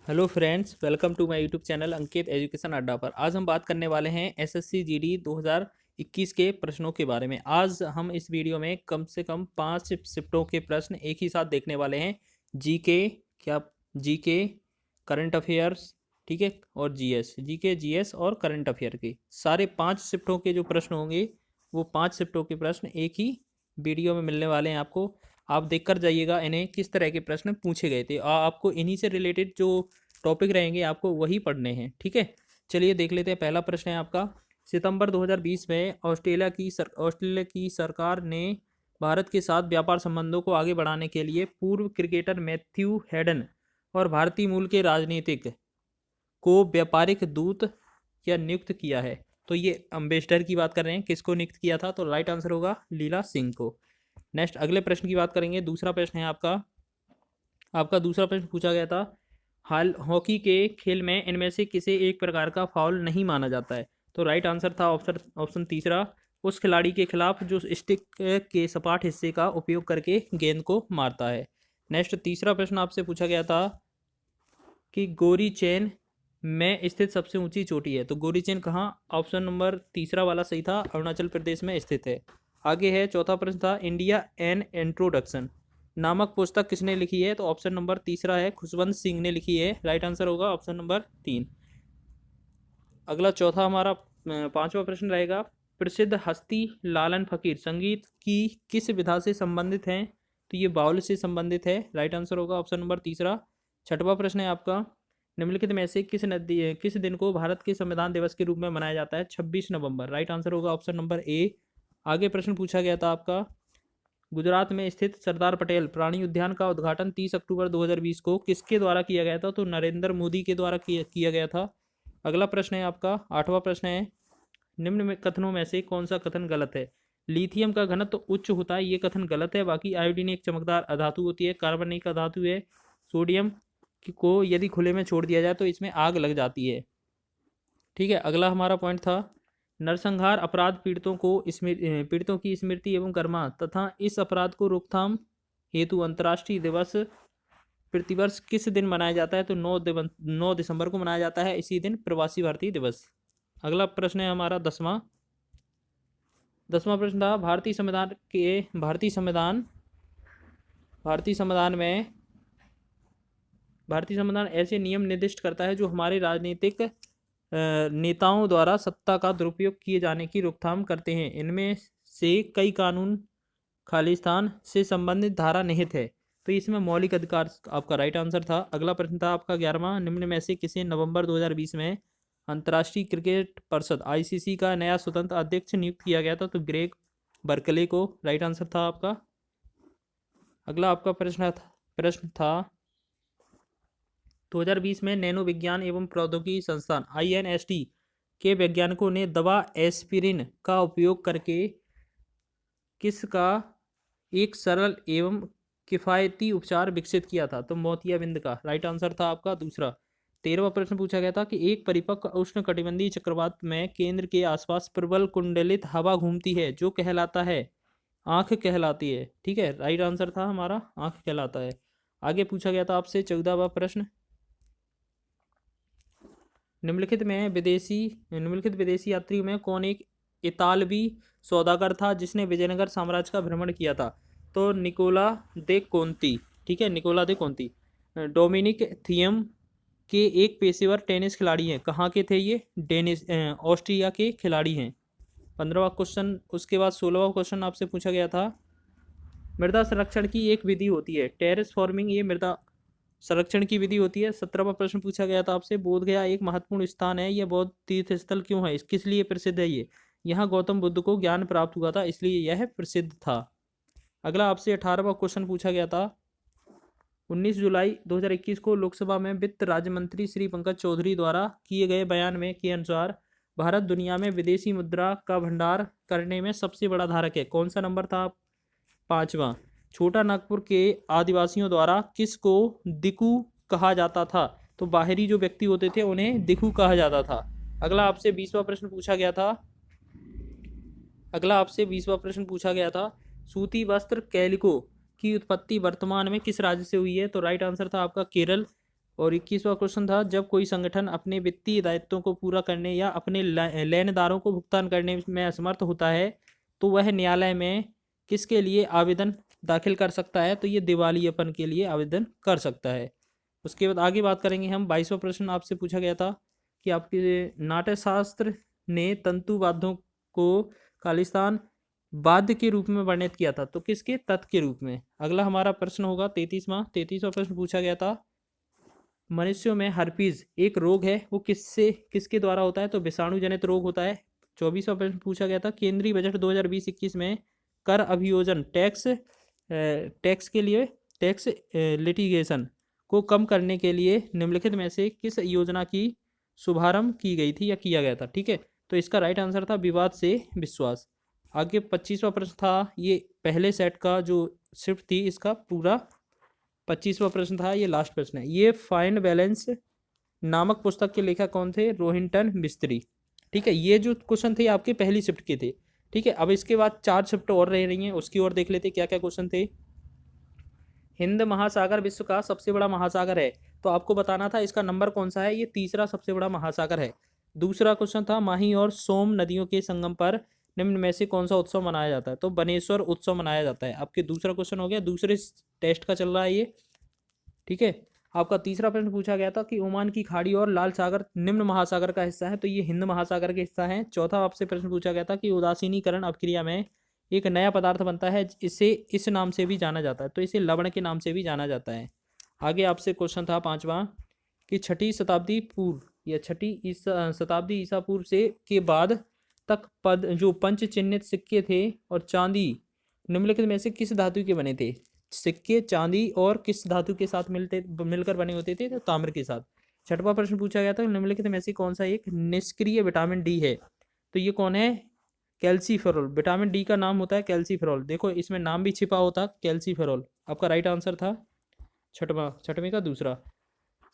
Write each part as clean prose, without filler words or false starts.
Hello friends, welcome to my YouTube channel Ankit education Adda पर। आज हम बात करने वाले हैं एसएससी जीडी 2021 के प्रश्नों के बारे में। आज हम इस वीडियो में कम से कम 5 शिफ्टों के प्रश्न एक ही साथ देखने वाले हैं। जीके क्या जीके करंट अफेयर्स, ठीक है, और जीएस, जीके जीएस और करंट अफेयर के सारे 5 शिफ्टों के जो प्रश्न होंगे वो 5 शिफ्टों के प्रश्न एक ही वीडियो में मिलने वाले हैं आपको। आप देखकर जाइएगा इन्हें किस तरह के प्रश्न पूछे गए थे और आपको इन्हीं से रिलेटेड जो टॉपिक रहेंगे आपको वही पढ़ने हैं, ठीक है। चलिए देख लेते हैं। पहला प्रश्न है आपका, सितंबर 2020 में ऑस्ट्रेलिया की सरकार ने भारत के साथ व्यापार संबंधों को आगे बढ़ाने के लिए पूर्व क्रिकेटर मैथ्यू हेडन और भारतीय मूल के राजनीतिक को व्यापारिक दूत या नियुक्त किया है। तो ये अम्बेसडर की बात कर रहे हैं, किसको नियुक्त किया था? तो राइट आंसर होगा लीला सिंह को। नेक्स्ट अगले प्रश्न की बात करेंगे। दूसरा प्रश्न है आपका आपका दूसरा प्रश्न पूछा गया था, हाल हॉकी के खेल में इनमें से किसी एक प्रकार का फाउल नहीं माना जाता है। तो राइट आंसर था ऑप्शन तीसरा, उस खिलाड़ी के खिलाफ जो स्टिक के सपाट हिस्से का उपयोग करके गेंद को मारता है। नेक्स्ट तीसरा प्रश्न आपसे पूछा गया था कि गोरी चैन में स्थित सबसे ऊंची चोटी है। तो गोरी चैन कहाँ? ऑप्शन नंबर तीसरा वाला सही था, अरुणाचल प्रदेश में स्थित है। आगे है चौथा प्रश्न था, इंडिया एन इंट्रोडक्शन नामक पुस्तक किसने लिखी है? तो ऑप्शन नंबर तीसरा है, खुशवंत सिंह ने लिखी है। राइट आंसर होगा ऑप्शन नंबर 3। अगला चौथा हमारा पांचवा प्रश्न रहेगा, प्रसिद्ध हस्ती लालन फकीर संगीत की किस विधा से संबंधित हैं? तो ये बाउल से संबंधित है। राइट आंसर होगा ऑप्शन नंबर तीसरा। छठवां प्रश्न है आपका, निम्नलिखित में से किस दिन को भारत के संविधान दिवस के रूप में मनाया जाता है? 26 नवंबर। राइट आंसर होगा ऑप्शन नंबर ए। आगे प्रश्न पूछा गया था आपका, गुजरात में स्थित सरदार पटेल प्राणी उद्यान का उद्घाटन 30 अक्टूबर 2020 को किसके द्वारा किया गया था? तो नरेंद्र मोदी के द्वारा किया गया था। अगला प्रश्न है आपका आठवां प्रश्न है, निम्न में कथनों में से कौन सा कथन गलत है? लिथियम का घनत्व तो उच्च होता है, ये कथन गलत है। बाकी आयोडीन एक चमकदार अधातु होती है, कार्बन एक अधातु है। सोडियम को यदि खुले में छोड़ दिया जाए तो इसमें आग लग जाती है, ठीक है। अगला हमारा पॉइंट था, नरसंहार अपराध पीड़ितों की स्मृति एवं कर्मा तथा इस अपराध को रोकथाम हेतु अंतर्राष्ट्रीय दिवस प्रतिवर्ष किस दिन मनाया जाता है? तो 9 दिसंबर को मनाया जाता है। इसी दिन प्रवासी भारतीय दिवस। अगला प्रश्न है हमारा दसवां प्रश्न था, भारतीय संविधान ऐसे नियम निर्दिष्ट करता है जो हमारे राजनीतिक नेताओं द्वारा सत्ता का दुरुपयोग किए जाने की रोकथाम करते हैं। इनमें से कई कानून खालिस्तान से संबंधित धारा निहित है। तो इसमें मौलिक अधिकार आपका राइट आंसर था। अगला प्रश्न था आपका 11वां, निम्न में से किसे नवंबर 2020 में अंतर्राष्ट्रीय क्रिकेट परिषद आईसीसी का नया स्वतंत्र अध्यक्ष नियुक्त किया गया था? तो ग्रेग बर्कले को। राइट आंसर था आपका। अगला आपका प्रश्न था 2020 में नैनो विज्ञान एवं प्रौद्योगिकी संस्थान INST के वैज्ञानिकों ने दवा एस्पिरिन का उपयोग करके किसका एक सरल एवं किफ़ायती उपचार विकसित किया था? तो मोतियाबिंद का। राइट आंसर था आपका दूसरा। 13वां प्रश्न पूछा गया था कि एक परिपक्व उष्णकटिबंधीय चक्रवात में केंद्र के आसपास प्रबल कुंडलित हवा घूमती है जो कहलाता है? आंख कहलाती है, ठीक है। राइट आंसर था हमारा आंख कहलाता है। आगे पूछा गया था आपसे 14वां प्रश्न, निम्नलिखित विदेशी यात्रियों में कौन एक इतालवी सौदागर था जिसने विजयनगर साम्राज्य का भ्रमण किया था? तो निकोला दे कोंती, ठीक है, निकोला दे कोंती। डोमिनिक थियम के एक पेशेवर टेनिस खिलाड़ी हैं, कहाँ के थे ये? ऑस्ट्रिया के खिलाड़ी हैं। 15वां क्वेश्चन। उसके बाद 16वां क्वेश्चन आपसे पूछा गया था, मृदा संरक्षण की एक विधि होती है टेरेस फॉर्मिंग, ये मृदा संरक्षण की विधि होती है। 17वां प्रश्न पूछा गया था आपसे, बोधगया एक महत्वपूर्ण स्थान है, यह बौद्ध तीर्थ स्थल क्यों है? किस लिए प्रसिद्ध है ये? यहाँ गौतम बुद्ध को ज्ञान प्राप्त हुआ था, इसलिए यह प्रसिद्ध था। अगला आपसे 18वां क्वेश्चन पूछा गया था, 19 जुलाई 2021 को लोकसभा में वित्त राज्य मंत्री श्री पंकज चौधरी द्वारा किए गए बयान में के अनुसार भारत दुनिया में विदेशी मुद्रा का भंडार करने में सबसे बड़ा धारक है। कौन सा नंबर था? 5वां। छोटा नागपुर के आदिवासियों द्वारा किसको दिकू कहा जाता था? तो बाहरी जो व्यक्ति होते थे उन्हें दिकू कहा जाता था। अगला आपसे 20वां प्रश्न पूछा गया था, सूती वस्त्र कैलिको की उत्पत्ति वर्तमान में किस राज्य से हुई है? तो राइट आंसर था आपका केरल। और 21वां क्वेश्चन था, जब कोई संगठन अपने वित्तीय दायित्वों को पूरा करने या अपने लेनदारों को भुगतान करने में असमर्थ होता है तो वह न्यायालय में किसके लिए आवेदन दाखिल कर सकता है? तो ये दिवालियेपन के लिए आवेदन कर सकता है। उसके बाद आगे बात करेंगे हम। 22वां प्रश्न आपसे पूछा गया था कि आपके नाट्यशास्त्र ने तंतु वाद्यों को खालिस्तान वाद्य के रूप में वर्णित किया था, तो किसके? तत् के रूप में। अगला हमारा प्रश्न होगा 33वां प्रश्न पूछा गया था, मनुष्यों में हर्पीज एक रोग है, वो किसके द्वारा होता है? तो विषाणु जनित रोग होता है। 24वां प्रश्न पूछा गया था, केंद्रीय बजट 2020-21 में कर अभियोजन टैक्स के लिए टैक्स लिटिगेशन को कम करने के लिए निम्नलिखित में से किस योजना की शुभारंभ की गई थी या किया गया था? ठीक है, तो इसका राइट आंसर था विवाद से विश्वास। आगे 25वां प्रश्न था, ये पहले सेट का जो शिफ्ट थी इसका पूरा 25वां प्रश्न था, ये लास्ट प्रश्न है। ये फाइन बैलेंस नामक पुस्तक के लेखक कौन थे? रोहिंटन मिस्त्री। ठीक है, ये जो क्वेश्चन थे आपके पहली शिफ्ट के थे। ठीक है, अब इसके बाद 4 शिफ्ट और रह रही हैं, उसकी ओर देख लेते क्या क्या क्वेश्चन थे। हिंद महासागर विश्व का सबसे बड़ा महासागर है, तो आपको बताना था इसका नंबर कौन सा है। ये तीसरा सबसे बड़ा महासागर है। दूसरा क्वेश्चन था, माही और सोम नदियों के संगम पर निम्न में से कौन सा उत्सव मनाया जाता है? तो बनेश्वर उत्सव मनाया जाता है। आपके दूसरा क्वेश्चन हो गया, दूसरे टेस्ट का चल रहा है ये। ठीक है, आपका तीसरा प्रश्न पूछा गया था कि ओमान की खाड़ी और लाल सागर निम्न महासागर का हिस्सा है, तो ये हिंद महासागर के हिस्सा है। चौथा आपसे प्रश्न पूछा गया था कि उदासीनीकरण अभिक्रिया में एक नया पदार्थ बनता है, इसे इस नाम से भी जाना जाता है, तो इसे लवण के नाम से भी जाना जाता है। आगे आपसे क्वेश्चन था 5वां कि छठी शताब्दी पूर्व या छठी शताब्दी ईसा पूर्व से के बाद तक पद जो पंच चिन्हित सिक्के थे और चांदी निम्नलिखित में से किस धातु के बने थे? सिक्के चांदी और किस धातु के साथ मिलकर बने होते थे? तो ताम्र के साथ। छठवां प्रश्न पूछा गया था, निम्नलिखित में से कौन सा एक निष्क्रिय विटामिन डी है? तो ये कौन है? कैल्सीफेरॉल। विटामिन डी का नाम होता है कैल्सीफेरॉल। देखो इसमें नाम भी छिपा होता कैल्सीफेरॉल। आपका राइट आंसर था छठवें का दूसरा।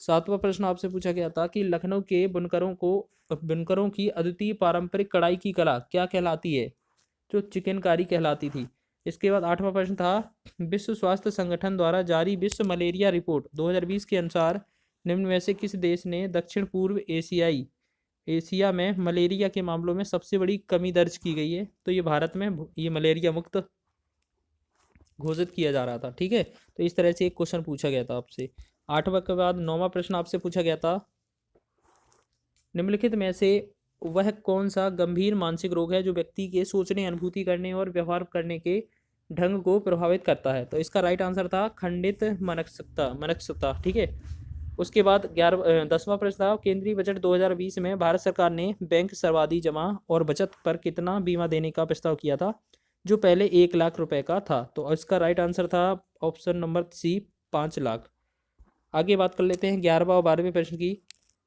7वां प्रश्न आपसे पूछा गया था कि लखनऊ के बुनकरों की अद्वितीय पारंपरिक कढ़ाई की कला क्या कहलाती है? जो चिकनकारी कहलाती थी। इसके बाद 8वां प्रश्न था, विश्व स्वास्थ्य संगठन द्वारा जारी विश्व मलेरिया रिपोर्ट 2020 के अनुसार निम्न में से किस देश ने दक्षिण पूर्व एशिया में मलेरिया के मामलों में सबसे बड़ी कमी दर्ज की गई है? तो ये भारत में ये मलेरिया मुक्त घोषित किया जा रहा था। ठीक है, तो इस तरह से एक क्वेश्चन पूछा गया था आपसे। 8वां के बाद 9वां प्रश्न आपसे पूछा गया था, निम्नलिखित में से वह कौन सा गंभीर मानसिक रोग है जो व्यक्ति के सोचने, अनुभूति करने और व्यवहार करने के ढंग को प्रभावित करता है? तो इसका राइट आंसर था खंडित मनस्कता। ठीक है, उसके बाद 10वां प्रश्न था, केंद्रीय बजट 2020 में भारत सरकार ने बैंक सर्वाधी जमा और बचत पर कितना बीमा देने का प्रस्ताव किया था, जो पहले 1 लाख रुपए का था? तो इसका राइट आंसर था ऑप्शन नंबर सी, 5 लाख। आगे बात कर लेते हैं 11वां और 12वें प्रश्न की।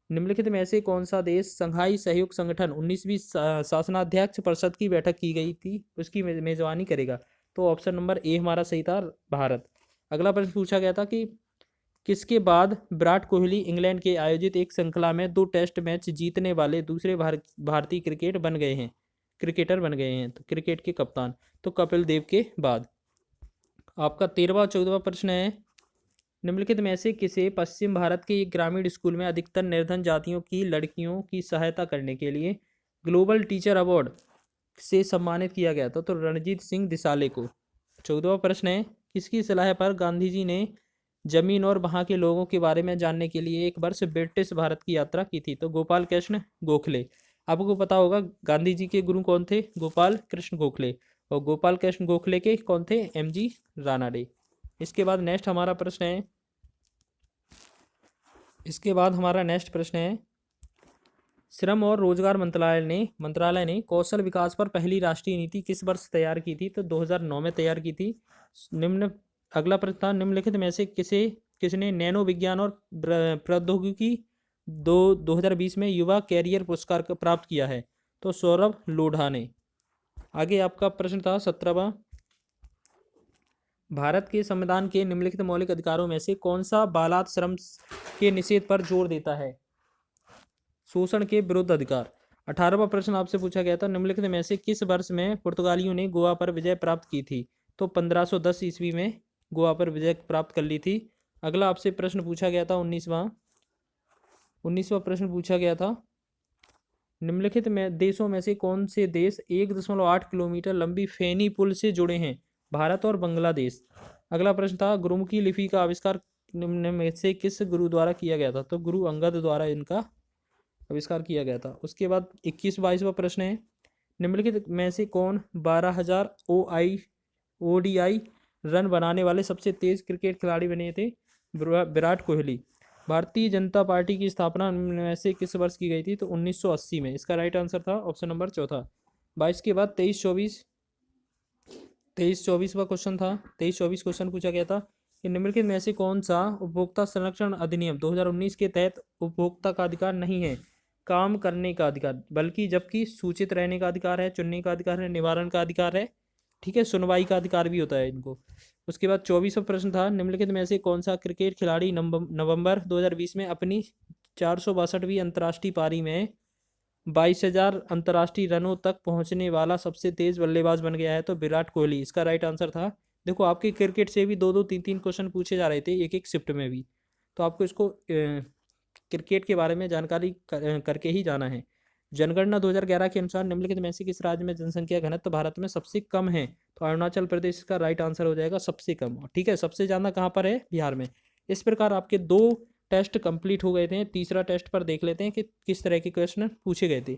निम्नलिखित में से कौन सा देश संघाई सहयोग संगठन 19वीं शासनाध्यक्ष परिषद की बैठक की गई थी उसकी मेजबानी करेगा? तो ऑप्शन नंबर ए हमारा सही था, भारत। अगला प्रश्न पूछा गया था कि किसके बाद विराट कोहली इंग्लैंड के आयोजित एक श्रृंखला में 2 टेस्ट मैच जीतने वाले दूसरे भारतीय क्रिकेटर बन गए हैं? तो क्रिकेट के कप्तान, तो कपिल देव के बाद। आपका 13वां और 14वां प्रश्न है, निम्नलिखित में से किसे पश्चिम भारत के एक ग्रामीण स्कूल में अधिकतर निर्धन जातियों की लड़कियों की सहायता करने के लिए ग्लोबल टीचर अवार्ड से सम्मानित किया गया था? तो रणजीत सिंह दिसाले को। 14वां प्रश्न है, किसकी सलाह पर गांधी जी ने जमीन और वहाँ के लोगों के बारे में जानने के लिए एक वर्ष ब्रिटिश भारत की यात्रा की थी? तो गोपाल कृष्ण गोखले। आपको पता होगा गांधी जी के गुरु कौन थे? गोपाल कृष्ण गोखले। और गोपाल कृष्ण गोखले के कौन थे? एमजी रानाडे। इसके बाद नेक्स्ट हमारा प्रश्न है, श्रम और रोजगार मंत्रालय ने कौशल विकास पर पहली राष्ट्रीय नीति किस वर्ष तैयार की थी? तो 2009 में तैयार की थी। अगला प्रश्न था, निम्नलिखित में से किसने नैनो विज्ञान और प्रौद्योगिकी 2020 में युवा कैरियर पुरस्कार प्राप्त किया है? तो सौरभ लोढ़ा ने। आगे आपका प्रश्न था 17वां, भारत के संविधान के निम्नलिखित मौलिक अधिकारों में से कौन सा बालात श्रम के निषेध पर जोर देता है? शोषण के विरुद्ध अधिकार। 18वां प्रश्न आपसे पूछा गया था, निम्नलिखित में से किस वर्ष में पुर्तगालियों ने गोवा पर विजय प्राप्त की थी? तो 1510 ईस्वी में गोवा पर विजय प्राप्त कर ली थी। अगला आपसे प्रश्न पूछा गया था 19वां, 19वां प्रश्न पूछा गया था, निम्नलिखित में देशों में से कौन से देश 1.8 किलोमीटर लंबी फेनी पुल से जुड़े हैं? भारत और बांग्लादेश। अगला प्रश्न था, गुरुमुखी लिपि का आविष्कार निम्न में से किस गुरु द्वारा किया गया था? तो गुरु अंगद द्वारा इनका आविष्कार किया गया था। उसके बाद 21-22वां प्रश्न है, निम्नलिखित में से कौन 12,000 ODI रन बनाने वाले सबसे तेज क्रिकेट खिलाड़ी बने थे? विराट कोहली। भारतीय जनता पार्टी की स्थापना में से किस वर्ष की गई थी? तो 1980 में। इसका राइट आंसर था ऑप्शन नंबर चौथा। 22 के बाद 23-24वां क्वेश्चन था। 23-24 क्वेश्चन पूछा गया था कि निम्नलिखित में से कौन सा उपभोक्ता संरक्षण अधिनियम 2019 के तहत उपभोक्ता का अधिकार नहीं है? काम करने का अधिकार, बल्कि जबकि सूचित रहने का अधिकार है, चुनने का अधिकार है, निवारण का अधिकार है, ठीक है, सुनवाई का अधिकार भी होता है इनको। उसके बाद 24वां प्रश्न था, निम्नलिखित में से कौन सा क्रिकेट खिलाड़ी नवंबर 2020 में अपनी 462वीं अंतर्राष्ट्रीय पारी में 22,000 अंतर्राष्ट्रीय रनों तक पहुंचने वाला सबसे तेज बल्लेबाज बन गया है? तो विराट कोहली। इसका राइट आंसर था। देखो, आपके क्रिकेट से भी 2-2, 3-3 क्वेश्चन पूछे जा रहे थे एक एक शिफ्ट में भी, तो आपको इसको क्रिकेट के बारे में जानकारी करके ही जाना है। जनगणना 2011 के अनुसार निम्नलिखित में से किस राज्य में जनसंख्या घनत्व भारत में सबसे कम है? तो अरुणाचल प्रदेश का राइट आंसर हो जाएगा सबसे कम। ठीक है, सबसे ज़्यादा कहाँ पर है? बिहार में। इस प्रकार आपके 2 टेस्ट कंप्लीट हो गए थे। तीसरा टेस्ट पर देख लेते हैं कि किस तरह के क्वेश्चन पूछे गए थे।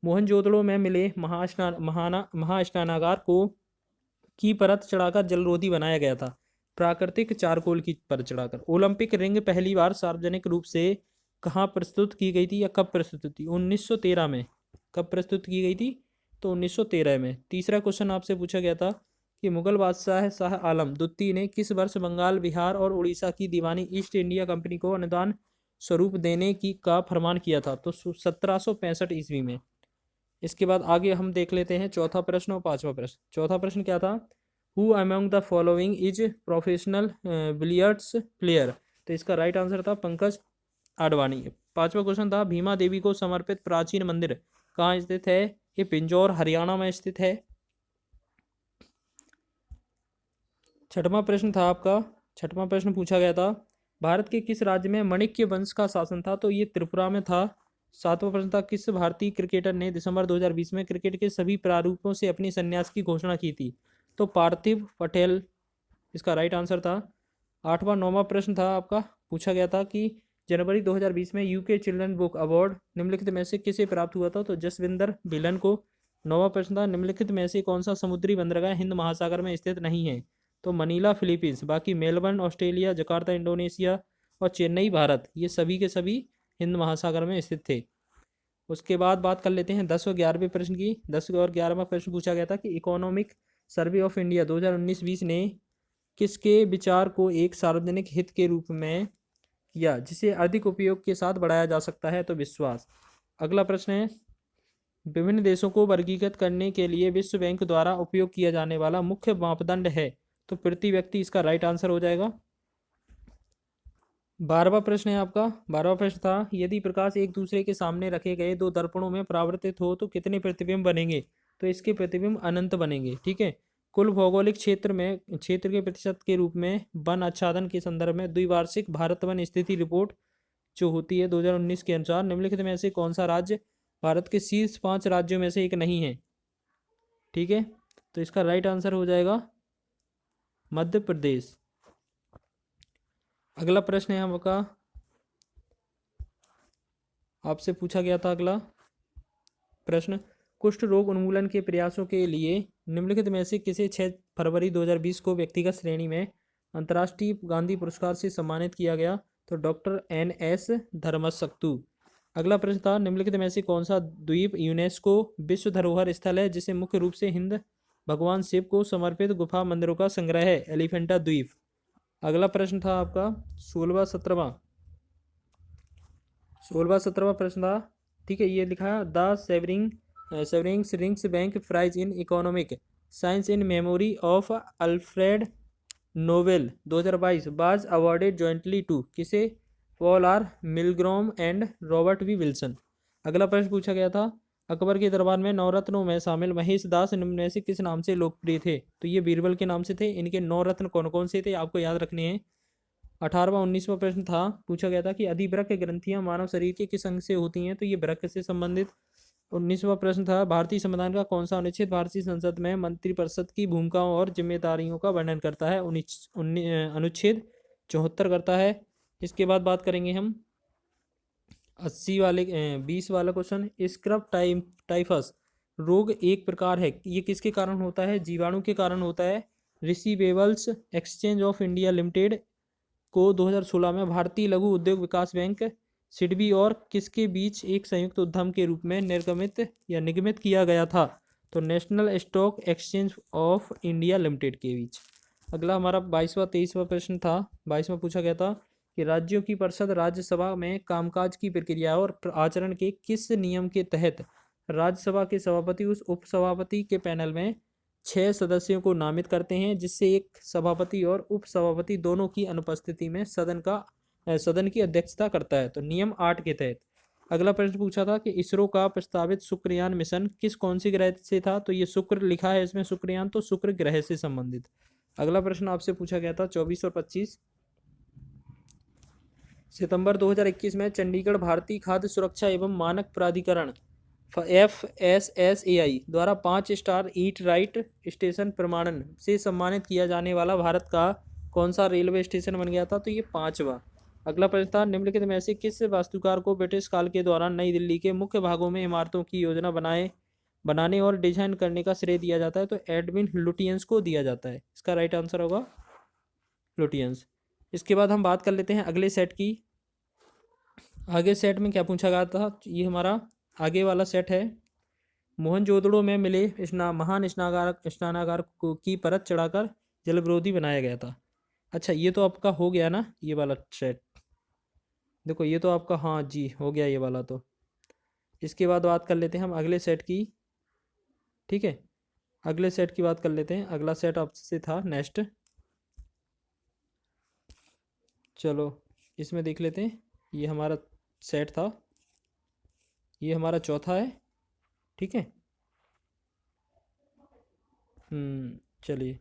मोहनजोदड़ो में मिले महास्नानागार को की परत चढ़ाकर जलरोधी बनाया गया था, प्राकृतिक चारकोल की परत चढ़ाकर। ओलंपिक रिंग पहली बार सार्वजनिक रूप से कहाँ प्रस्तुत की गई थी या कब प्रस्तुत थी? 1913 में। कब प्रस्तुत की गई थी? तो 1913 में। तीसरा क्वेश्चन आपसे पूछा गया था कि मुगल बादशाह शाह आलम द्वितीय ने किस वर्ष बंगाल, बिहार और उड़ीसा की दीवानी ईस्ट इंडिया कंपनी को अनुदान स्वरूप देने की का फरमान किया था? तो 1765 ईस्वी में। इसके बाद आगे हम देख लेते हैं चौथा प्रश्न और पांचवा प्रश्न। चौथा प्रश्न क्या था? Who among the following is professional billiards player? तो इसका राइट आंसर था पंकज आडवाणी। पांचवा क्वेश्चन था, भीमा देवी को समर्पित प्राचीन मंदिर कहाँ स्थित है? ये पिंजौर हरियाणा में स्थित है। छठवां प्रश्न था आपका, छठवां प्रश्न पूछा गया था, भारत के किस राज्य में माणिक्य वंश का शासन था? तो ये त्रिपुरा में था। सातवां प्रश्न था, किस भारतीय क्रिकेटर ने दिसंबर 2020 में क्रिकेट के सभी प्रारूपों से अपनी संन्यास की घोषणा की थी? तो पार्थिव पटेल। इसका राइट आंसर था। आठवां नौवां प्रश्न था आपका, पूछा गया था कि जनवरी 2020 में यूके चिल्ड्रन बुक अवार्ड निम्नलिखित में से किसे प्राप्त हुआ था? तो जसविंदर भिलन को। नौवां प्रश्न था, निम्नलिखित में से कौन सा समुद्री बंदरगाह हिंद महासागर में स्थित नहीं है? तो मनीला फिलीपींस, बाकी मेलबर्न ऑस्ट्रेलिया, जकार्ता इंडोनेशिया और चेन्नई भारत, ये सभी के सभी हिंद महासागर में स्थित थे। उसके बाद बात कर लेते हैं 10 और 11वें प्रश्न की। 10 और 11वां प्रश्न पूछा गया था कि इकोनॉमिक सर्वे ऑफ इंडिया 2019-20 ने किसके विचार को एक सार्वजनिक हित के रूप में किया जिसे अधिक उपयोग के साथ बढ़ाया जा सकता है? तो विश्वास। अगला प्रश्न है, विभिन्न देशों को वर्गीकृत करने के लिए विश्व बैंक द्वारा उपयोग किया जाने वाला मुख्य मापदंड है? तो प्रति व्यक्ति। इसका राइट आंसर हो जाएगा। 12वां प्रश्न है आपका। 12वां प्रश्न था, यदि प्रकाश एक दूसरे के सामने रखे गए 2 दर्पणों में परावर्तित हो तो कितने प्रतिबिंब बनेंगे? तो इसके प्रतिबिंब अनंत बनेंगे। ठीक है। कुल भौगोलिक क्षेत्र के प्रतिशत के रूप में वन आच्छादन के संदर्भ में द्विवार्षिक भारत वन स्थिति रिपोर्ट जो होती है 2019 के अनुसार निम्नलिखित में से कौन सा राज्य भारत के शीर्ष 5 राज्यों में से एक नहीं है? ठीक है, तो इसका राइट आंसर हो जाएगा मध्य प्रदेश। अगला प्रश्न है आपका, आपसे पूछा गया था अगला प्रश्न, कुष्ठ रोग उन्मूलन के प्रयासों के लिए निम्नलिखित में से किसे 6 फरवरी 2020 को व्यक्तिगत श्रेणी में अंतर्राष्ट्रीय गांधी पुरस्कार से सम्मानित किया गया? तो डॉक्टर NS धर्मसक्तु। अगला प्रश्न था, निम्नलिखित में से कौन सा द्वीप यूनेस्को विश्व धरोहर स्थल है जिसे मुख्य रूप से हिंद भगवान शिव को समर्पित गुफा मंदिरों का संग्रह है? एलिफेंटा द्वीप। अगला प्रश्न था आपका 16वां 17वां प्रश्न था। ठीक है, ये लिखा the Sveriges Riksbank prize in economic science in memory of Alfred Nobel 2022 was awarded jointly to किसे? Paul R Milgrom and Robert B Wilson. अगला प्रश्न पूछा गया था, अकबर के दरबार में नवरत्नों में शामिल महेश दास निम्न में से किस नाम से लोकप्रिय थे? तो ये बीरबल के नाम से थे। इनके 9 रत्न कौन कौन से थे आपको याद रखने हैं। 18वां 19वां प्रश्न था, पूछा गया था कि अधिवृक्क ग्रंथियां मानव शरीर के किस अंग से होती हैं, तो ये वृक्क से संबंधित। 19वां प्रश्न था, भारतीय संविधान का कौन सा अनुच्छेद भारतीय संसद में मंत्रिपरिषद की भूमिकाओं और जिम्मेदारियों का वर्णन करता है, अनुच्छेद 74 करता है। इसके बाद बात करेंगे हम 20 वाला क्वेश्चन, स्क्रब टाइफस रोग एक प्रकार है, ये किसके कारण होता है, जीवाणु के कारण होता है। Receivables exchange of India limited को 2016 में भारतीय लघु उद्योग विकास बैंक सिडबी और किसके बीच एक संयुक्त उद्यम के रूप में निर्गमित या निगमित किया गया था, तो national stock exchange of India limited के बीच। अगला हमारा 22वां 23वां प्रश्न था। 22वां पूछा गया था कि राज्यों की परिषद राज्यसभा में कामकाज की प्रक्रिया और आचरण के किस नियम के तहत राज्यसभा के सभापति उस उपसभापति के पैनल में 6 सदस्यों को नामित करते हैं, जिससे एक सभापति और उपसभापति दोनों की अनुपस्थिति में सदन की अध्यक्षता करता है, तो नियम 8 के तहत। अगला प्रश्न पूछा था कि इसरो का प्रस्तावित शुक्रयान मिशन कौन सी ग्रह से था, तो ये शुक्र लिखा है इसमें शुक्रयान, तो शुक्र ग्रह से संबंधित। अगला प्रश्न आपसे पूछा गया था 24 और 25 सितंबर 2021 में चंडीगढ़ भारतीय खाद्य सुरक्षा एवं मानक प्राधिकरण FSSAI द्वारा 5 स्टार ईट राइट स्टेशन प्रमाणन से सम्मानित किया जाने वाला भारत का कौन सा रेलवे स्टेशन बन गया था, तो ये 5वां। अगला प्रश्न था, निम्नलिखित में से किस वास्तुकार को ब्रिटिश काल के दौरान नई दिल्ली के मुख्य भागों में इमारतों की योजना बनाने और डिजाइन करने का श्रेय दिया जाता है, तो एडविन लुटियंस को दिया जाता है। इसका राइट आंसर होगा लुटियंस। इसके बाद हम बात कर लेते हैं अगले सेट की। आगे सेट में क्या पूछा गया था, ये हमारा आगे वाला सेट है। मोहनजोदड़ो में मिले महान स्नानागार की परत चढ़ाकर जलविरोधी बनाया गया था। अच्छा, ये तो आपका हो गया ना, ये वाला सेट देखो, ये तो आपका हाँ जी हो गया ये वाला। तो इसके बाद बात कर लेते हैं हम अगले सेट की। ठीक है, अगले सेट की बात कर लेते हैं। अगला सेट आपसे था नेक्स्ट, चलो इसमें देख लेते हैं। ये हमारा सेट था, ये हमारा चौथा है। ठीक है, चलिए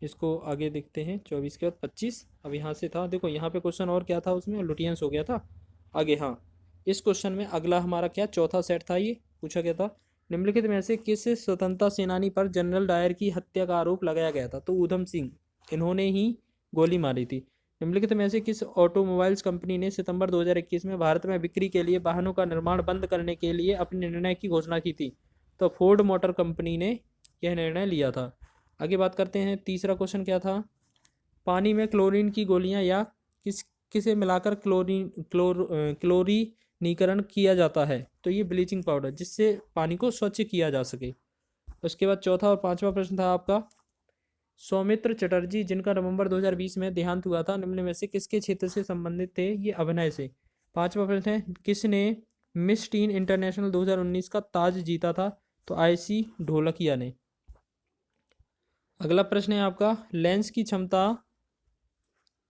इसको आगे देखते हैं। 24 के बाद 25 अब यहाँ से था, देखो यहाँ पे क्वेश्चन और क्या था, उसमें लुटियंस हो गया था आगे। हाँ, इस क्वेश्चन में अगला हमारा क्या चौथा सेट था, ये पूछा गया था, निम्नलिखित में से किस स्वतंत्रता सेनानी पर जनरल डायर की हत्या का आरोप लगाया गया था, तो ऊधम सिंह, इन्होंने ही गोली मारी थी। निम्नलिखित में से किस ऑटोमोबाइल्स कंपनी ने सितंबर 2021 में भारत में बिक्री के लिए वाहनों का निर्माण बंद करने के लिए अपने निर्णय की घोषणा की थी, तो फोर्ड मोटर कंपनी ने यह निर्णय लिया था। आगे बात करते हैं, तीसरा क्वेश्चन क्या था, पानी में क्लोरीन की गोलियां या किसे मिलाकर क्लोरीनीकरण किया जाता है, तो ये ब्लीचिंग पाउडर, जिससे पानी को स्वच्छ किया जा सके। उसके बाद चौथा और पांचवा प्रश्न था आपका, सौमित्र चटर्जी जिनका नवंबर 2020 में देहांत हुआ था, निम्न में से किसके क्षेत्र से संबंधित थे, ये अभिनय से। पांचवा प्रश्न है, किसने मिस टीन इंटरनेशनल 2019 का ताज जीता था, तो आयशी ढोलकिया ने। अगला प्रश्न है आपका, लेंस की क्षमता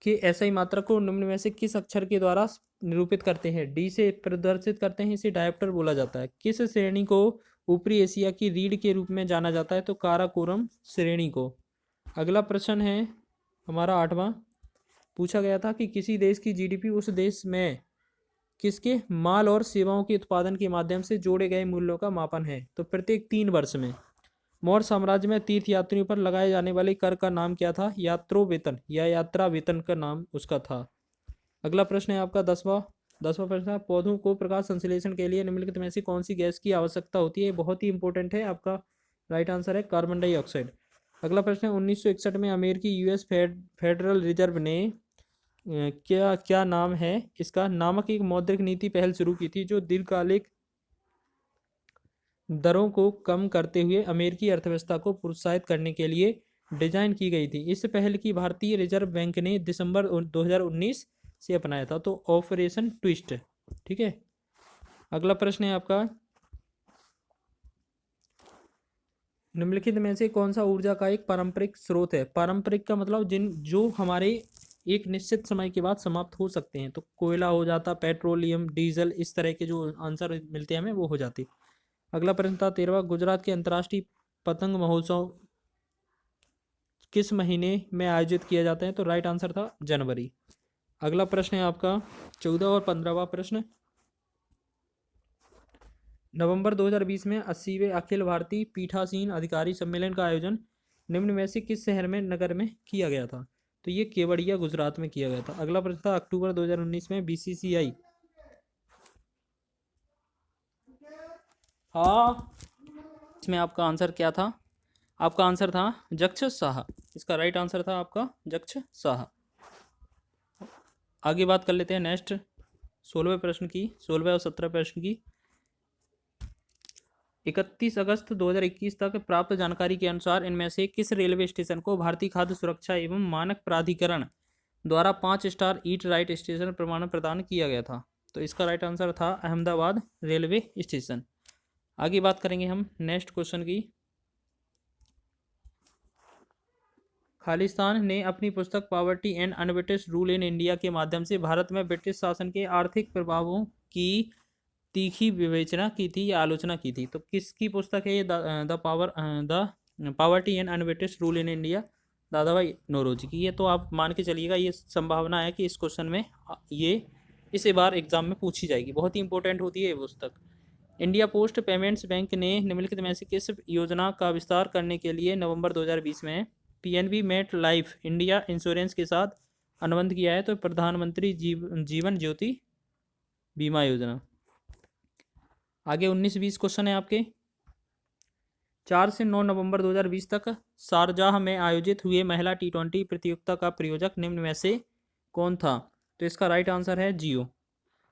के एसआई मात्रक को निम्न में से किस अक्षर के द्वारा निरूपित करते हैं, डी से प्रदर्शित करते हैं, इसे डायोप्टर बोला जाता है। किस श्रेणी को ऊपरी एशिया की रीढ़ के रूप में जाना जाता है, तो काराकोरम श्रेणी को। अगला प्रश्न है हमारा 8वां, पूछा गया था कि किसी देश की जीडीपी उस देश में किसके माल और सेवाओं के उत्पादन के माध्यम से जोड़े गए मूल्यों का मापन है, तो प्रत्येक 3 वर्ष में। मौर्य साम्राज्य में तीर्थ यात्रियों पर लगाए जाने वाले कर का नाम क्या था, यात्रो वेतन या यात्रा वेतन का नाम उसका था। अगला प्रश्न है आपका 10वां प्रश्न है, पौधों को प्रकाश संश्लेषण के लिए निम्नलिखित में से कौन सी गैस की आवश्यकता होती है, बहुत ही इंपॉर्टेंट है आपका। राइट आंसर है कार्बन डाइऑक्साइड। अगला प्रश्न है, 1961 में अमेरिकी यूएस फेडरल रिजर्व ने क्या नाम है इसका नामक एक मौद्रिक नीति पहल शुरू की थी, जो दीर्घकालिक दरों को कम करते हुए अमेरिकी अर्थव्यवस्था को प्रोत्साहित करने के लिए डिजाइन की गई थी। इस पहल की भारतीय रिजर्व बैंक ने दिसंबर 2019 से अपनाया था, तो ऑपरेशन ट्विस्ट। ठीक है, अगला प्रश्न है आपका, निम्नलिखित में से कौन सा ऊर्जा का एक पारंपरिक स्रोत है। पारंपरिक का मतलब जो हमारे एक निश्चित समय के बाद समाप्त हो सकते हैं, तो कोयला हो जाता, पेट्रोलियम, डीजल, इस तरह के जो आंसर मिलते हैं हमें वो हो जाती। अगला प्रश्न था 13वां, गुजरात के अंतर्राष्ट्रीय पतंग महोत्सव किस महीने में आयोजित किया जाता है? तो राइट आंसर था जनवरी। अगला प्रश्न है आपका 14 और 15वां प्रश्न। नवंबर 2020 में 80वें अखिल भारतीय पीठासीन अधिकारी सम्मेलन का आयोजन निम्न में से किस शहर में नगर में किया गया था? तो ये केवड़िया गुजरात में किया गया था। अगला प्रश्न था अक्टूबर 2019 में बीसीसीआई, हाँ, इसमें आपका आंसर क्या था? आपका आंसर था जक्ष शाह। इसका राइट आंसर था आपका जक्ष शाह। आगे बात कर लेते हैं नेक्स्ट 16वें प्रश्न की, 16वें और 17वें प्रश्न की। 31 अगस्त 2021 तक प्राप्त जानकारी के अनुसार इनमें से किस रेलवे स्टेशन को भारतीय खाद्य सुरक्षा एवं मानक प्राधिकरण द्वारा 5 स्टार ईट राइट स्टेशन प्रमाण प्रदान किया गया था? तो इसका राइट आंसर था अहमदाबाद रेलवे स्टेशन। आगे बात करेंगे हम नेक्स्ट क्वेश्चन की। खालिस्तान ने अपनी पुस्तक poverty and un-British rule in India के माध्यम से भारत में ब्रिटिश शासन के आर्थिक प्रभावों की तीखी विवेचना की थी या आलोचना की थी? तो किसकी पुस्तक है ये? The poverty and un-British rule in India, दादा भाई नौरोजी की। ये तो आप मान के चलिएगा, ये संभावना है कि इस क्वेश्चन में ये इस बार एग्जाम में पूछी जाएगी, बहुत ही इंपॉर्टेंट होती है ये पुस्तक। इंडिया पोस्ट पेमेंट्स बैंक ने निम्नलिखित में से किस योजना का विस्तार करने के लिए नवंबर 2020 में PNB Met Life India insurance के साथ अनुबंध किया है? तो प्रधानमंत्री जीवन ज्योति बीमा योजना। आगे 19-20 क्वेश्चन है आपके। 4 से 9 नवंबर 2020 तक शारजाह में आयोजित हुए महिला T20 प्रतियोगिता का प्रायोजक निम्न में से कौन था? तो इसका राइट आंसर है जियो।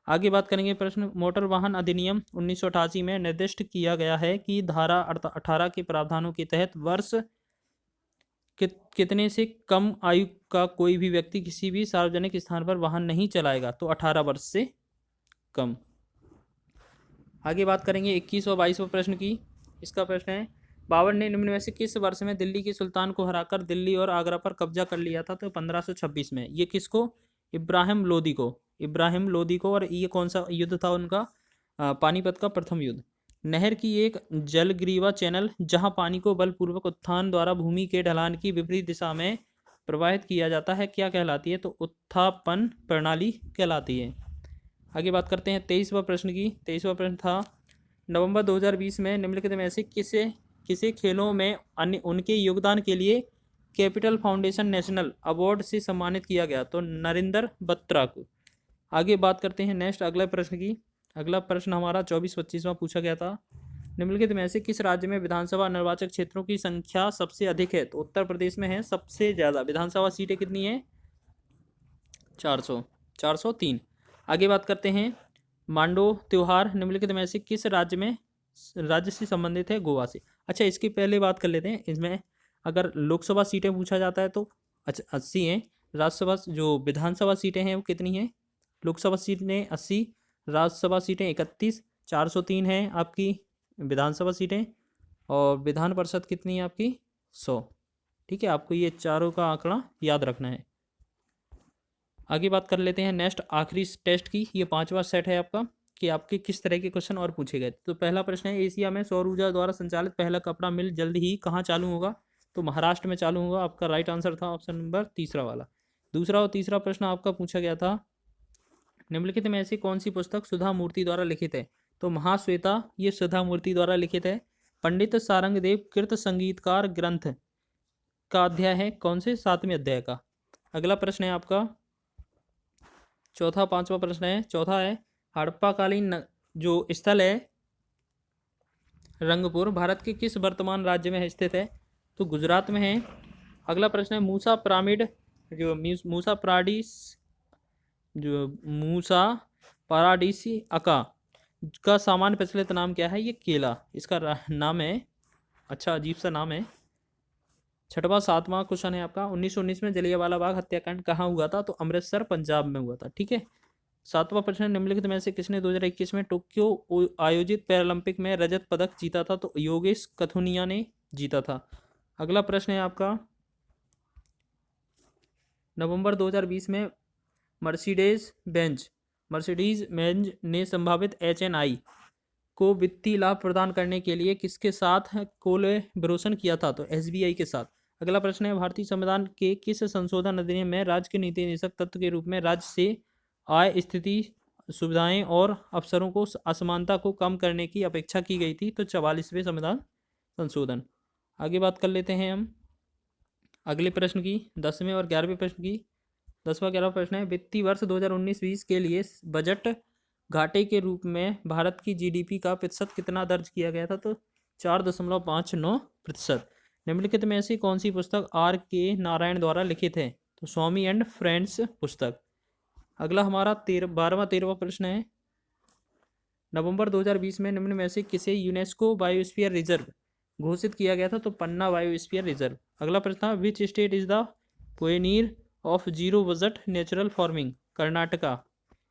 आगे बात करेंगे प्रश्न मोटर वाहन अधिनियम 1988 में निर्दिष्ट किया गया है कि धारा 18 के प्रावधानों के तहत वर्ष कितने से कम आयु का कोई भी व्यक्ति किसी भी सार्वजनिक स्थान पर वाहन नहीं चलाएगा? तो 18 वर्ष से कम। आगे बात करेंगे 21 और 22वें प्रश्न की। इसका प्रश्न है बाबर ने निम्न में से किस वर्ष में दिल्ली के सुल्तान को हराकर दिल्ली और आगरा पर कब्जा कर लिया था? तो 1526 में। ये किसको? इब्राहिम लोदी को। इब्राहिम लोदी को। और ये कौन सा युद्ध था उनका? पानीपत का प्रथम युद्ध। नहर की एक जलग्रीवा चैनल जहां पानी को बलपूर्वक उत्थान द्वारा भूमि के ढलान की विपरीत दिशा में प्रवाहित किया जाता है, क्या कहलाती है? तो उत्थापन प्रणाली कहलाती है। आगे बात करते हैं 23वां प्रश्न की। 23वां प्रश्न था नवंबर 2020 में निम्नलिखित में से किसे खेलों में अन्य उनके योगदान के लिए कैपिटल फाउंडेशन नेशनल अवार्ड से सम्मानित किया गया? तो नरेंद्र बत्रा को। आगे बात करते हैं नेक्स्ट अगले प्रश्न की। अगला प्रश्न हमारा 24-25वां पूछा गया था। निम्नलिखित में से किस राज्य में विधानसभा निर्वाचक क्षेत्रों की संख्या सबसे अधिक है? तो उत्तर प्रदेश में है सबसे ज़्यादा। विधानसभा सीटें कितनी है? 403। आगे बात करते हैं मांडो त्योहार निम्नलिखित में से किस राज्य से संबंधित है? गोवा से। अच्छा, इसकी पहले बात कर लेते हैं। इसमें अगर लोकसभा सीटें पूछा जाता है तो अच्छा 80 हैं। राज्यसभा जो विधानसभा सीटें हैं वो कितनी हैं? लोकसभा सीटें 80, राज्यसभा सीटें 31, 403 हैं आपकी विधानसभा सीटें, और विधान परिषद कितनी है आपकी? 100। ठीक है, आपको ये चारों का आंकड़ा याद रखना है। आगे बात कर लेते हैं नेक्स्ट आखिरी टेस्ट की। ये 5वां सेट है आपका कि आपके किस तरह के क्वेश्चन और पूछे गए। तो पहला प्रश्न है एशिया में सौर ऊर्जा द्वारा संचालित पहला कपड़ा मिल जल्द ही कहाँ चालू होगा? तो महाराष्ट्र में चालू होगा। आपका राइट आंसर था ऑप्शन नंबर तीसरा वाला। दूसरा और तीसरा प्रश्न आपका पूछा गया था निम्नलिखित में ऐसी कौन सी पुस्तक सुधा मूर्ति द्वारा लिखित है? तो महाश्वेता ये सुधा मूर्ति द्वारा लिखित है। पंडित सारंगदेव कृत संगीतकार ग्रंथ का अध्याय है कौन से? 7वें अध्याय का। अगला प्रश्न है आपका चौथा 5वां प्रश्न है। चौथा है हड़प्पाकालीन जो स्थल है रंगपुर भारत के किस वर्तमान राज्य में स्थित है? तो गुजरात में है। अगला प्रश्न है मूसा पिरामिड जो मूसा पाराडीसी अका का सामान्य प्रचलित नाम क्या है? ये केला इसका नाम है। अच्छा, अजीब सा नाम है। छठवां 7वां क्वेश्चन है आपका 1919 में जलियांवाला बाग हत्याकांड कहाँ हुआ था? तो अमृतसर पंजाब में हुआ था। ठीक है। 7वां प्रश्न निम्नलिखित में से किसने 2021 में टोक्यो आयोजित पैरालंपिक में रजत पदक जीता था? तो योगेश कथुनिया ने जीता था। अगला प्रश्न है आपका नवंबर 2020 में मर्सिडीज बेंज ने संभावित HNI को वित्तीय लाभ प्रदान करने के लिए किसके साथ कोलैबोरेशन किया था? तो SBI के साथ। अगला प्रश्न है, भारतीय संविधान के किस संशोधन अधिनियम में राज्य के नीति निदेशक तत्व के रूप में राज्य से आय, स्थिति, सुविधाएं और अवसरों को असमानता को कम करने की अपेक्षा की गई थी? तो 44वें संविधान संशोधन। आगे बात कर लेते हैं हम अगले प्रश्न की, 10वें और 11वें प्रश्न की। 10वां 11वां प्रश्न है, वित्तीय वर्ष 2019-20 के लिए बजट घाटे के रूप में भारत की जीडीपी का प्रतिशत कितना दर्ज किया गया था? तो 4.59%। निम्नलिखित में से कौन सी पुस्तक आर के नारायण द्वारा लिखित है? तो स्वामी एंड फ्रेंड्स पुस्तक। अगला हमारा 12वां 13वां प्रश्न है, नवंबर 2020 में निम्न में से किसे यूनेस्को बायोस्फीयर रिजर्व घोषित किया गया था? तो पन्ना बायोस्फीयर रिजर्व। अगला प्रश्न था, which state is the pioneer of zero budget natural farming? Karnataka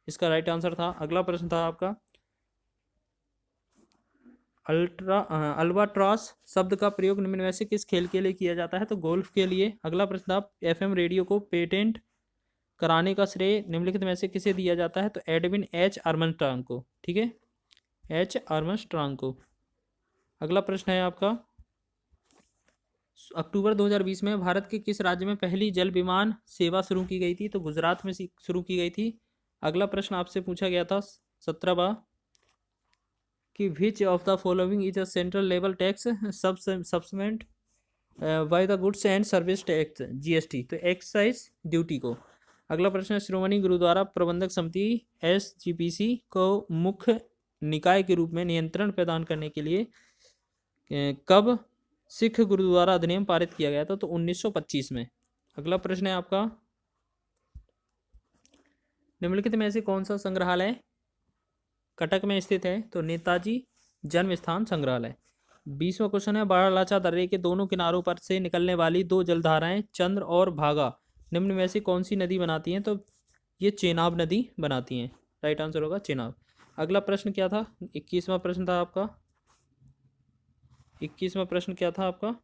इसका राइट आंसर था। अगला प्रश्न था आपका, अल्बाट्रॉस शब्द का प्रयोग निम्न में से किस खेल के लिए किया जाता है? तो गोल्फ के लिए। अगला प्रश्न था, एफएम रेडियो को पेटेंट कराने का श्रेय निम्नलिखित में से किसे दिया जाता है? तो एडविन एच आर्मस्ट्रांग को। ठीक है, एच आर्मस्ट्रांग को। अगला प्रश्न है आपका, अक्टूबर 2020 में भारत के किस राज्य में पहली जल विमान सेवा शुरू की गई थी? तो गुजरात में शुरू की गई थी। अगला प्रश्न आपसे पूछा गया था 17वां कि which of the following is a central level tax subsumed by the goods and service tax GST? तो एक्साइज ड्यूटी को। अगला प्रश्न, श्रोमणी गुरुद्वारा प्रबंधक समिति एसजीपीसी को मुख्य निकाय के रूप में नियंत्रण प्रदान करने के लिए कब सिख गुरुद्वारा अधिनियम पारित किया गया था? तो 1925 में। अगला प्रश्न है आपका, निम्नलिखित में से कौन सा संग्रहालय कटक में स्थित है? तो नेताजी जन्म स्थान संग्रहालय। 20वां क्वेश्चन है, बारालाचा दर्रे के दोनों किनारों पर से निकलने वाली दो जलधाराएं चंद्र और भागा निम्न में से कौन सी नदी बनाती हैं? तो ये चेनाब नदी बनाती हैं। राइट आंसर होगा चेनाब। अगला प्रश्न क्या था? 21वां प्रश्न था आपका। 21वां प्रश्न क्या था आपका?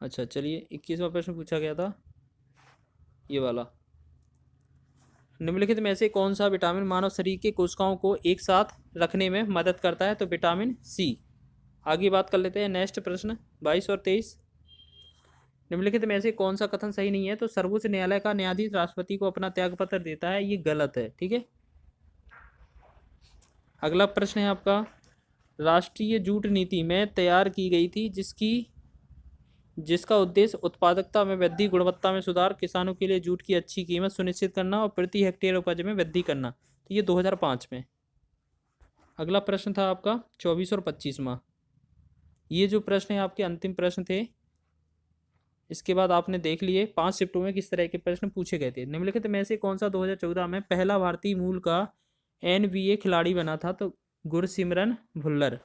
अच्छा चलिए, 21वां प्रश्न पूछा गया था ये वाला, निम्नलिखित में से कौन सा विटामिन मानव शरीर के कोशिकाओं को एक साथ रखने में मदद करता है? तो विटामिन सी। आगे बात कर लेते हैं नेक्स्ट प्रश्न 22 और 23। निम्नलिखित में से कौन सा कथन सही नहीं है? तो सर्वोच्च न्यायालय का न्यायाधीश राष्ट्रपति को अपना त्यागपत्र देता है, ये गलत है। ठीक है, अगला प्रश्न है आपका, राष्ट्रीय जूट नीति में तैयार की गई थी जिसका उद्देश्य उत्पादकता में वृद्धि, गुणवत्ता में सुधार, किसानों के लिए जूट की अच्छी कीमत सुनिश्चित करना और प्रति हेक्टेयर उपज में वृद्धि करना। तो ये 2005 में। अगला प्रश्न था आपका 24 और 25वां। ये जो प्रश्न है आपके अंतिम प्रश्न थे। इसके बाद आपने देख लिए 5 शिफ्टों में किस तरह के प्रश्न पूछे गए थे। निम्नलिखित में से कौन सा 2014 में पहला भारतीय मूल का NBA खिलाड़ी बना था? तो गुरसिमरन भुल्लर।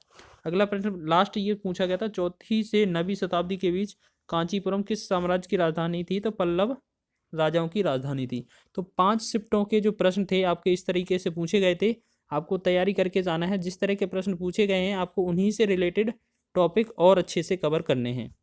अगला प्रश्न लास्ट ये पूछा गया था, 4वीं से 9वीं शताब्दी के बीच कांचीपुरम किस साम्राज्य की राजधानी थी? तो पल्लव राजाओं की राजधानी थी। तो 5 शिफ्टों के जो प्रश्न थे आपके इस तरीके से पूछे गए थे। आपको तैयारी करके जाना है, जिस तरह के प्रश्न पूछे गए हैं आपको उन्हीं से रिलेटेड टॉपिक और अच्छे से कवर करने हैं।